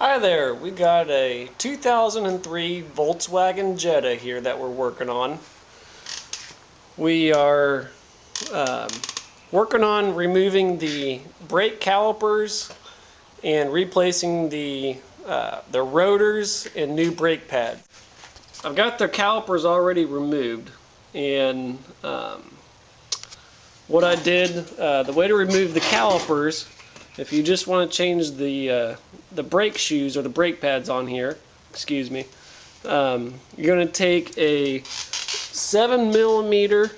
Hi there, we got a 2003 Volkswagen Jetta here that we're working on. We are working on removing the brake calipers and replacing the rotors and new brake pads. I've got the calipers already removed, and what I did, the way to remove the calipers, if you just want to change the brake shoes or the brake pads on here, excuse me, you're going to take a 7mm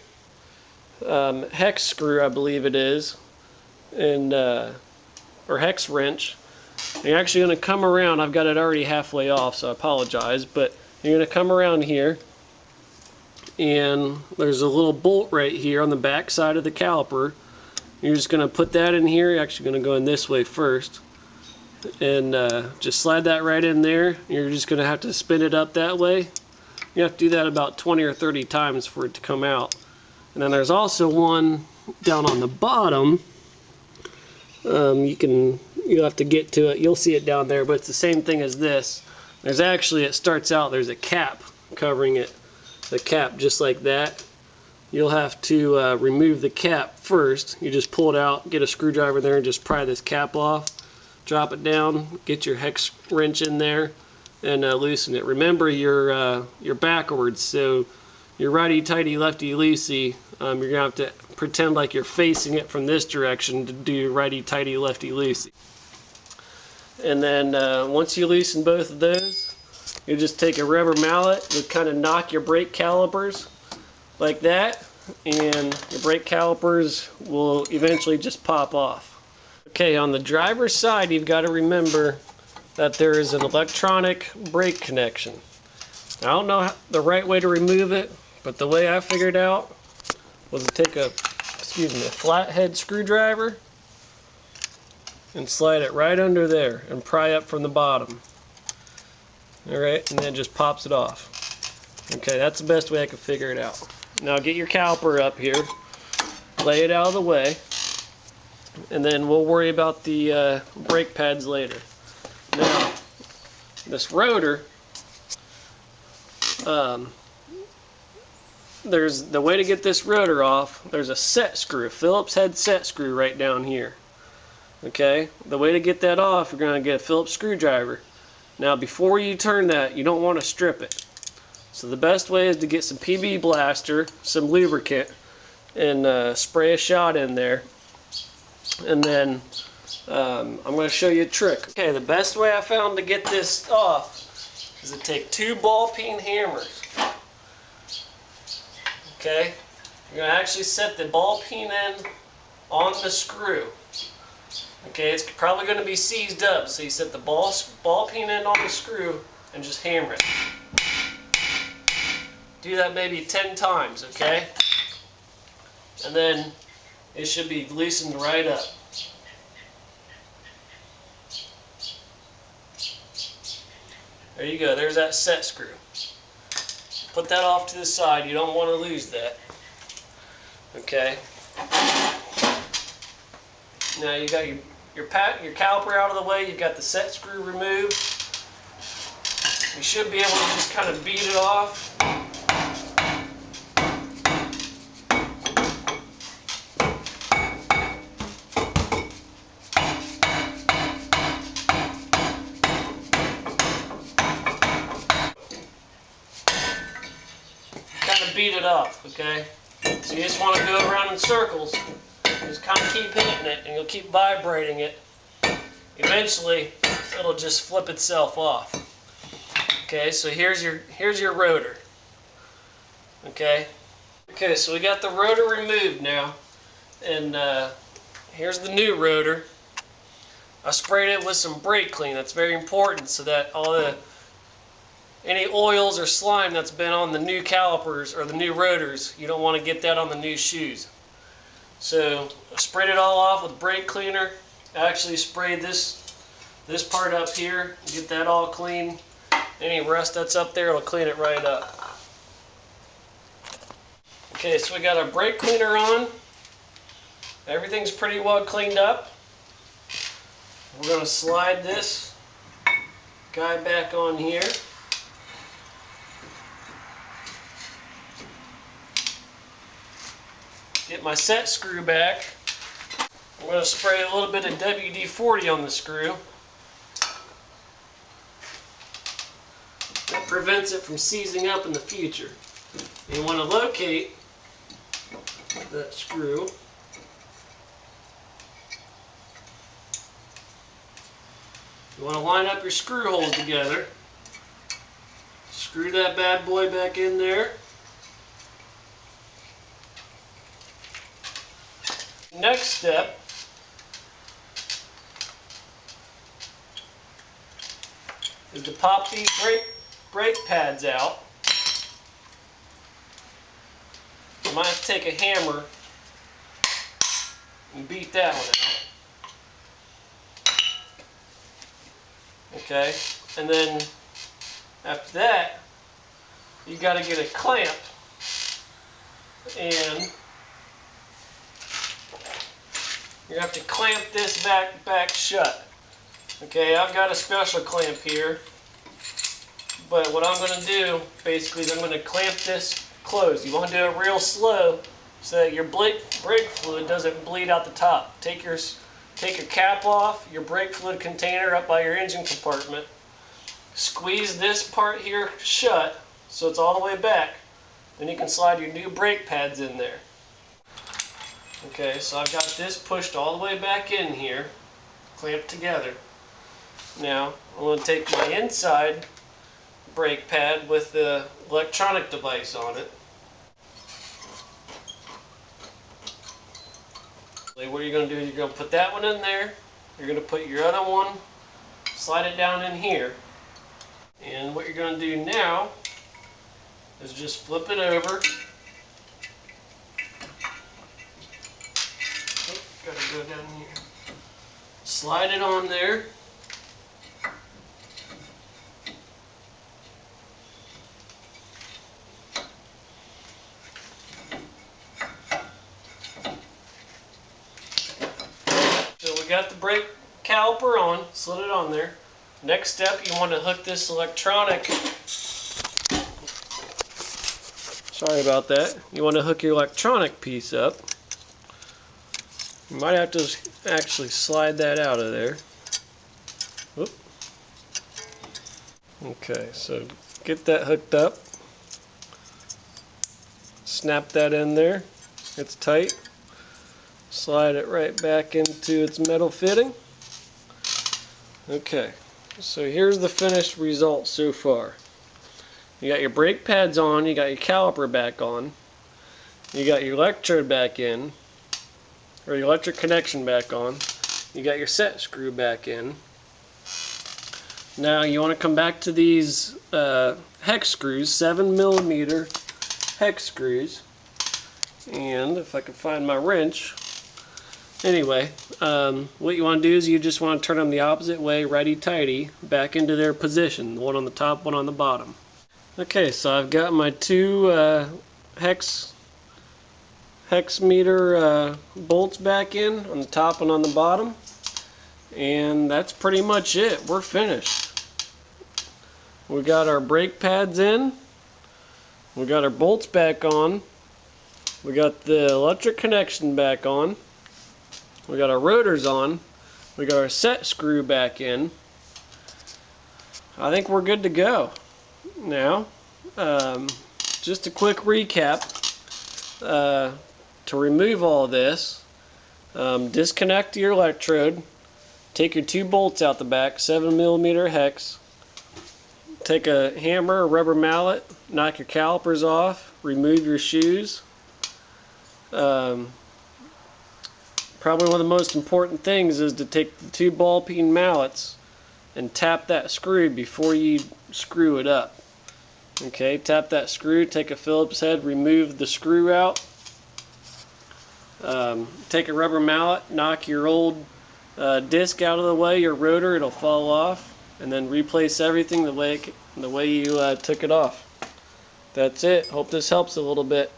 hex screw, I believe it is, and or hex wrench. And you're actually going to come around. I've got it already halfway off, so I apologize, but you're going to come around here, and there's a little bolt right here on the back side of the caliper. You're just going to put that in here. You're actually going to go in this way first, and just slide that right in there. You're just going to have to spin it up that way. You have to do that about 20 or 30 times for it to come out. And then there's also one down on the bottom. You'll have to get to it. You'll see it down there, but it's the same thing as this. There's actually, it starts out, there's a cap covering it. The cap just like that. You'll have to remove the cap first. You just pull it out, get a screwdriver there, and just pry this cap off. Drop it down, get your hex wrench in there, and loosen it. Remember, you're backwards, so you're righty-tighty, lefty-loosey. You're going to have to pretend like you're facing it from this direction to do righty-tighty, lefty-loosey. And then once you loosen both of those, you just take a rubber mallet to kind of knock your brake calipers like that, and your brake calipers will eventually just pop off. Okay, on the driver's side, you've got to remember that there is an electronic brake connection. Now, I don't know the right way to remove it, but the way I figured out was to take a flathead screwdriver and slide it right under there and pry up from the bottom. Alright, and then it just pops it off. Okay, that's the best way I could figure it out. Now get your caliper up here, lay it out of the way, and then we'll worry about the brake pads later. Now, this rotor, there's the way to get this rotor off. There's a set screw, a Phillips head set screw right down here. Okay, the way to get that off, you're going to get a Phillips screwdriver. Now, before you turn that, you don't want to strip it. So the best way is to get some PB Blaster, some lubricant, and spray a shot in there. And then I'm going to show you a trick. Okay, the best way I found to get this off is to take two ball-peen hammers. Okay, you're going to actually set the ball-peen end on the screw. Okay, it's probably going to be seized up, so you set the ball-peen end on the screw and just hammer it. Do that maybe 10 times, okay? And then it should be loosened right up. There you go, there's that set screw. Put that off to the side, you don't want to lose that. Okay? Now you got your caliper out of the way, you've got the set screw removed. You should be able to just kind of beat it off. Beat it off, okay? So you just want to go around in circles, just kind of keep hitting it, and you'll keep vibrating it. Eventually, it'll just flip itself off. Okay, so here's your rotor. Okay, so we got the rotor removed now, and here's the new rotor. I sprayed it with some brake clean. That's very important, so that any oils or slime that's been on the new calipers or the new rotors, you don't want to get that on the new shoes. So I sprayed it all off with brake cleaner. I actually sprayed this part up here, get that all clean. Any rust that's up there, it'll clean it right up. Okay, so we got our brake cleaner on. Everything's pretty well cleaned up. We're going to slide this guy back on here. Get my set screw back. I'm going to spray a little bit of WD-40 on the screw. That prevents it from seizing up in the future. You want to locate that screw. You want to line up your screw holes together. Screw that bad boy back in there. Next step is to pop these brake pads out. You might have to take a hammer and beat that one out. Okay, and then after that, you got to get a clamp and you have to clamp this back shut. Okay, I've got a special clamp here, but what I'm going to do basically is I'm going to clamp this closed. You want to do it real slow so that your brake fluid doesn't bleed out the top. Take your cap off, your brake fluid container up by your engine compartment. Squeeze this part here shut so it's all the way back. Then you can slide your new brake pads in there. Okay, so I've got this pushed all the way back in here, clamped together. Now, I'm going to take my inside brake pad with the electronic device on it. What you're going to do is you're going to put that one in there. You're going to put your other one, slide it down in here. And what you're going to do now is just flip it over. Gotta go down here. Slide it on there. So we got the brake caliper on, slid it on there. Next step, you want to hook this electronic. Sorry about that. You want to hook your electronic piece up. You might have to actually slide that out of there. Whoop. Okay, so get that hooked up. Snap that in there. It's tight. Slide it right back into its metal fitting. Okay, so here's the finished result so far. You got your brake pads on, you got your caliper back on, you got your electrode back in, or your electric connection back on. You got your set screw back in. Now you want to come back to these hex screws, 7mm hex screws. And if I can find my wrench. Anyway, what you want to do is you just want to turn them the opposite way, righty-tighty, back into their position. One on the top, one on the bottom. Okay, so I've got my two hex meter bolts back in on the top and on the bottom, and that's pretty much it. We're finished. We got our brake pads in, we got our bolts back on, we got the electric connection back on, we got our rotors on, we got our set screw back in. I think we're good to go. Now, just a quick recap. To remove all this, disconnect your electrode, take your two bolts out the back, 7mm hex, take a hammer or rubber mallet, knock your calipers off, remove your shoes. Probably one of the most important things is to take the two ballpeen mallets and tap that screw before you screw it up. Okay, tap that screw, take a Phillips head, remove the screw out. Take a rubber mallet, knock your old disc out of the way, your rotor, it'll fall off, and then replace everything the way you took it off. That's it. Hope this helps a little bit.